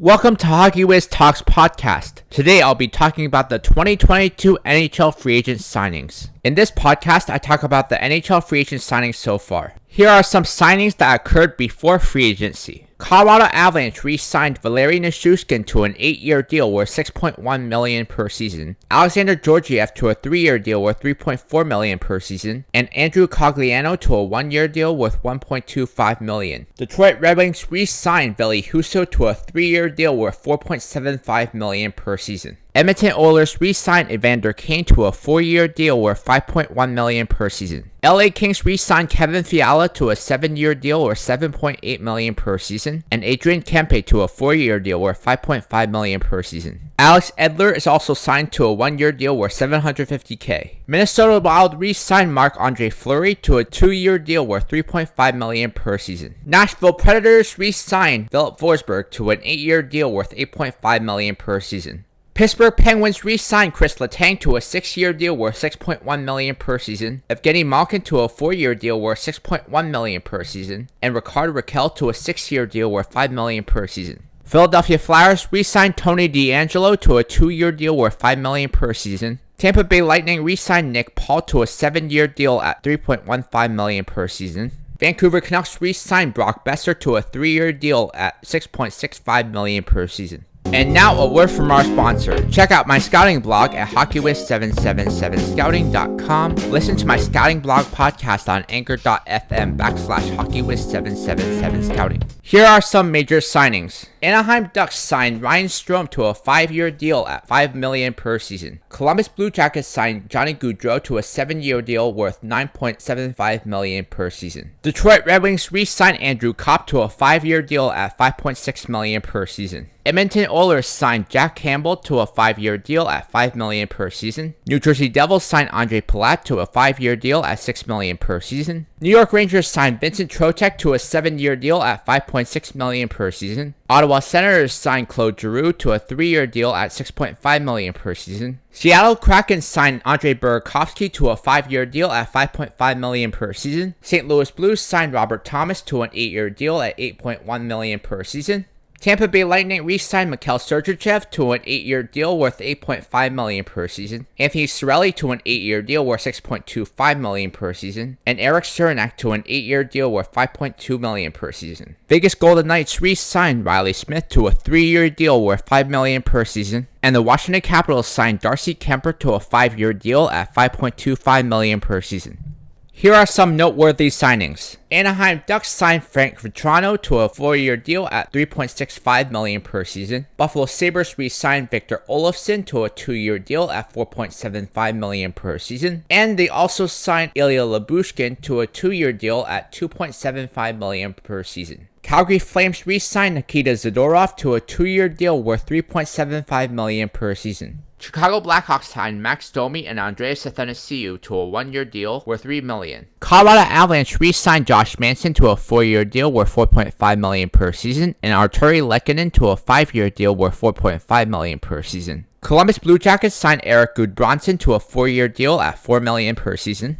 Welcome to Hockey Wiz Talks podcast. Today I'll be talking about the 2022 NHL Free Agent signings. In this podcast, I talk about the NHL Free Agent signings so far. Here are some signings that occurred before free agency. Colorado Avalanche re-signed Valeri Nichushkin to an 8-year deal worth $6.1 million per season, Alexander Georgiev to a 3-year deal worth $3.4 million per season, and Andrew Cogliano to a 1-year deal worth $1.25 million. Detroit Red Wings re-signed Ville Husso to a 3-year deal worth $4.75 million per season. Edmonton Oilers re-signed Evander Kane to a 4-year deal worth $5.1 million per season. LA Kings re-signed Kevin Fiala to a 7-year deal worth $7.8 million per season, and Adrian Kempe to a 4-year deal worth $5.5 million per season. Alex Edler is also signed to a 1-year deal worth $750K. Minnesota Wild re-signed Marc-Andre Fleury to a 2-year deal worth $3.5 million per season. Nashville Predators re-signed Philip Forsberg to an 8-year deal worth $8.5 million per season. Pittsburgh Penguins re-signed Chris Letang to a 6-year deal worth $6.1 million per season, Evgeny Malkin to a 4-year deal worth $6.1 million per season, and Rickard Rakell to a 6-year deal worth $5 million per season. Philadelphia Flyers re-signed Tony DeAngelo to a 2-year deal worth $5 million per season. Tampa Bay Lightning re-signed Nick Paul to a 7-year deal at $3.15 million per season. Vancouver Canucks re-signed Brock Besser to a 3-year deal at $6.65 million per season. And now a word from our sponsor. Check out my scouting blog at hockeywiz777scouting.com. Listen to my scouting blog podcast on anchor.fm/hockeywiz777scouting. Here are some major signings. Anaheim Ducks signed Ryan Strome to a 5-year deal at $5 million per season. Columbus Blue Jackets signed Johnny Gaudreau to a 7-year deal worth $9.75 million per season. Detroit Red Wings re-signed Andrew Kopp to a 5-year deal at $5.6 million per season. Edmonton Oilers signed Jack Campbell to a 5-year deal at $5 million per season. New Jersey Devils signed Andre Palat to a 5-year deal at $6 million per season. New York Rangers signed Vincent Trocheck to a 7-year deal at $5.6 million per season. Ottawa Senators signed Claude Giroux to a 3-year deal at $6.5 million per season. Seattle Kraken signed Andrei Burakovsky to a 5-year deal at $5.5 million per season. St. Louis Blues signed Robert Thomas to an 8-year deal at $8.1 million per season. Tampa Bay Lightning re-signed Mikhail Sergachev to an 8-year deal worth $8.5 million per season, Anthony Cirelli to an 8-year deal worth $6.25 million per season, and Eric Cernak to an 8-year deal worth $5.2 million per season. Vegas Golden Knights re-signed Riley Smith to a 3-year deal worth $5 million per season, and the Washington Capitals signed Darcy Kemper to a 5-year deal at $5.25 million per season. Here are some noteworthy signings. Anaheim Ducks signed Frank Vatrano to a 4-year deal at $3.65 million per season. Buffalo Sabres re-signed Victor Olofsson to a 2-year deal at $4.75 million per season. And they also signed Ilya Lyubushkin to a 2-year deal at $2.75 million per season. Calgary Flames re-signed Nikita Zadorov to a 2-year deal worth $3.75 million per season. Chicago Blackhawks signed Max Domi and Andreas Athanasiou to a 1-year deal worth $3 million. Colorado Avalanche re-signed Josh Manson to a 4-year deal worth $4.5 million per season, and Arturi Lehkonen to a 5-year deal worth $4.5 million per season. Columbus Blue Jackets signed Eric Gudbranson to a 4-year deal at $4 million per season.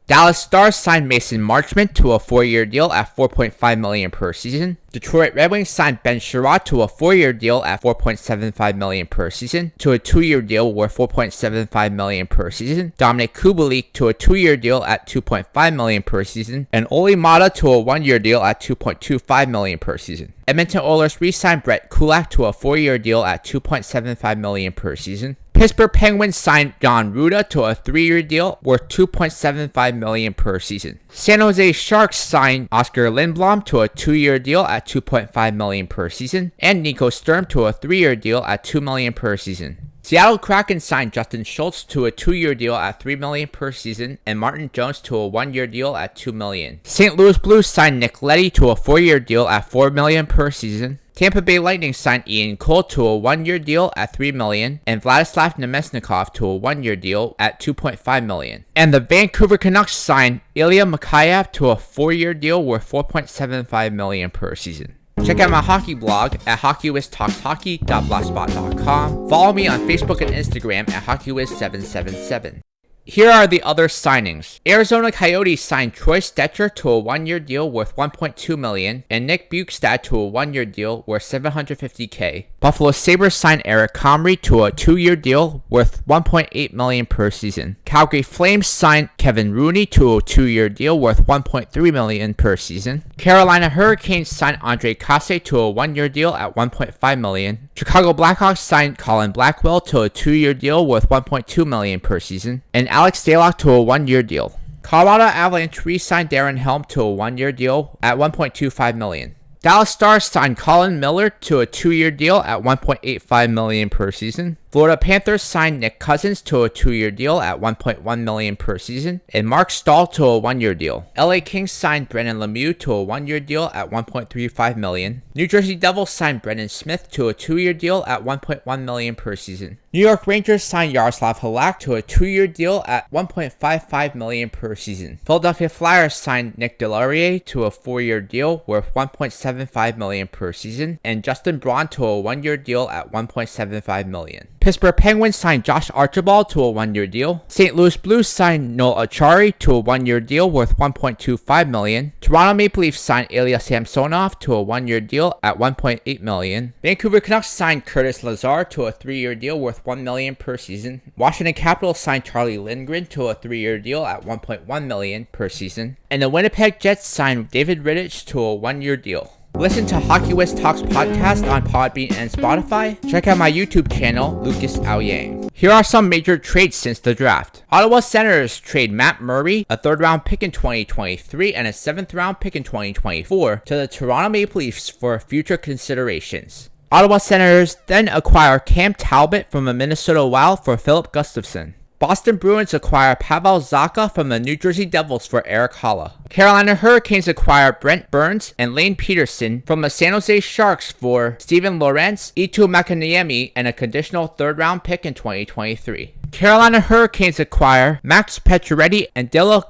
Dallas Stars signed Mason Marchment to a 4-year deal at $4.5 million per season. Detroit Red Wings signed Ben Sherratt to a 4-year deal at $4.75 million per season to a 2-year deal worth $4.75 million per season. Dominic Kubalik to a 2-year deal at $2.5 million per season, and Oli Mata to a 1-year deal at $2.25 million per season. Edmonton Oilers re-signed Brett Kulak to a 4-year deal at $2.75 million per season. Pittsburgh Penguins signed John Ruda to a 3-year deal worth $2.75 million per season. San Jose Sharks signed Oscar Lindblom to a 2-year deal at $2.5 million per season, and Nico Sturm to a 3-year deal at $2 million per season. Seattle Kraken signed Justin Schultz to a 2-year deal at $3 million per season, and Martin Jones to a 1-year deal at $2 million. St. Louis Blues signed Nick Leddy to a 4-year deal at $4 million per season. Tampa Bay Lightning signed Ian Cole to a 1-year deal at $3 million, and Vladislav Nemesnikov to a 1-year deal at $2.5 million. And the Vancouver Canucks signed Ilya Mikheyev to a 4-year deal worth $4.75 million per season. Check out my hockey blog at hockeywiztalkshockey.blogspot.com. Follow me on Facebook and Instagram at hockeywiz777. Here are the other signings. Arizona Coyotes signed Troy Stecher to a 1-year deal worth $1.2 million and Nick Bukestad to a 1-year deal worth $750K. Buffalo Sabres signed Eric Comrie to a 2-year deal worth $1.8 million per season. Calgary Flames signed Kevin Rooney to a 2-year deal worth $1.3 million per season. Carolina Hurricanes signed Andre Kase to a 1-year deal at $1.5 million. Chicago Blackhawks signed Colin Blackwell to a 2-year deal worth $1.2 million per season. And Alex Stalock to a 1-year deal. Colorado Avalanche re-signed Darren Helm to a 1-year deal at $1.25 million. Dallas Stars signed Colin Miller to a 2-year deal at $1.85 million per season. Florida Panthers signed Nick Cousins to a 2-year deal at $1.1 million per season, and Mark Stahl to a 1-year deal. LA Kings signed Brendan Lemieux to a 1-year deal at $1.35 million. New Jersey Devils signed Brendan Smith to a 2-year deal at $1.1 million per season. New York Rangers signed Yaroslav Halak to a 2-year deal at $1.55 million per season. Philadelphia Flyers signed Nick Delorier to a 4-year deal worth $1.75 million per season, and Justin Braun to a 1-year deal at $1.75 million. Pittsburgh Penguins signed Josh Archibald to a 1-year deal. St. Louis Blues signed Noel Acciari to a 1-year deal worth $1.25 million. Toronto Maple Leafs signed Ilya Samsonov to a 1-year deal at $1.8 million. Vancouver Canucks signed Curtis Lazar to a 3-year deal worth $1 million per season. Washington Capitals signed Charlie Lindgren to a 3-year deal at $1.1 million per season. And the Winnipeg Jets signed David Rittich to a 1-year deal. Listen to Hockey Whiz Talks podcast on Podbean and Spotify. Check out my YouTube channel, Lucas Aoyang. Here are some major trades since the draft. Ottawa Senators trade Matt Murray, a 3rd-round pick in 2023 and a 7th-round pick in 2024, to the Toronto Maple Leafs for future considerations. Ottawa Senators then acquire Cam Talbot from the Minnesota Wild for Philip Gustafson. Boston Bruins acquire Pavel Zacha from the New Jersey Devils for Eric Holla. Carolina Hurricanes acquire Brent Burns and Lane Peterson from the San Jose Sharks for Steven Lorentz, Eetu Makiniemi, and a conditional 3rd-round pick in 2023. Carolina Hurricanes acquire Max Pacioretty and Dylan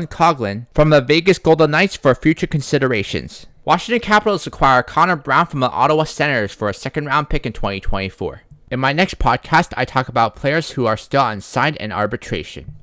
Coghlan from the Vegas Golden Knights for future considerations. Washington Capitals acquire Connor Brown from the Ottawa Senators for a 2nd-round pick in 2024. In my next podcast, I talk about players who are still unsigned in arbitration.